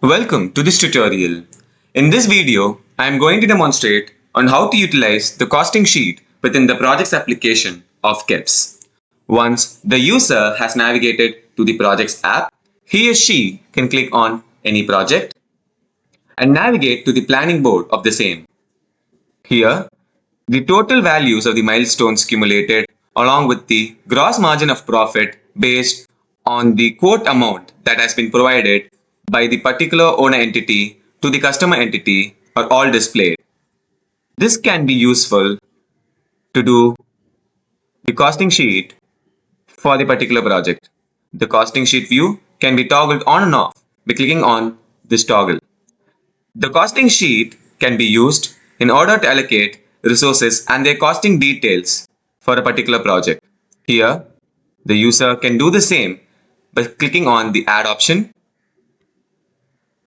Welcome to this tutorial. In this video, I am going to demonstrate on how to utilize the costing sheet within the project's application of KEBS. Once the user has navigated to the project's app, he or she can click on any project and navigate to the planning board of the same. Here, the total values of the milestones cumulated along with the gross margin of profit based on the quote amount that has been provided by the particular owner entity to the customer entity are all displayed. This can be useful to do the costing sheet for the particular project. The costing sheet view can be toggled on and off by clicking on this toggle. The costing sheet can be used in order to allocate resources and their costing details for a particular project. Here, the user can do the same by clicking on the Add option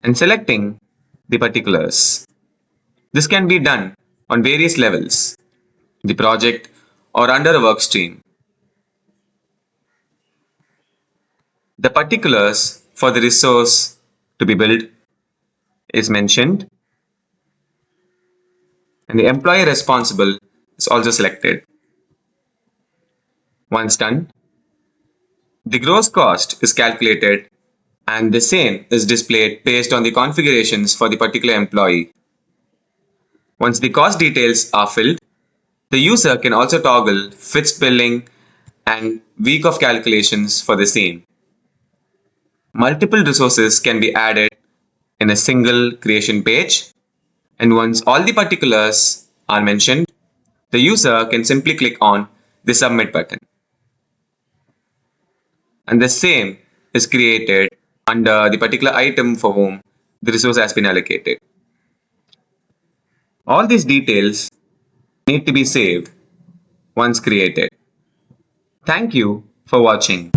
and selecting the particulars. This can be done on various levels, the project or under a work stream. The particulars for the resource to be billed is mentioned, and the employee responsible is also selected. Once done, the gross cost is calculated and the same is displayed based on the configurations for the particular employee. Once the cost details are filled, the user can also toggle fixed billing and week of calculations for the same. Multiple resources can be added in a single creation page, and once all the particulars are mentioned, the user can simply click on the submit button. And the same is created under the particular item for whom the resource has been allocated. All these details need to be saved once created. Thank you for watching.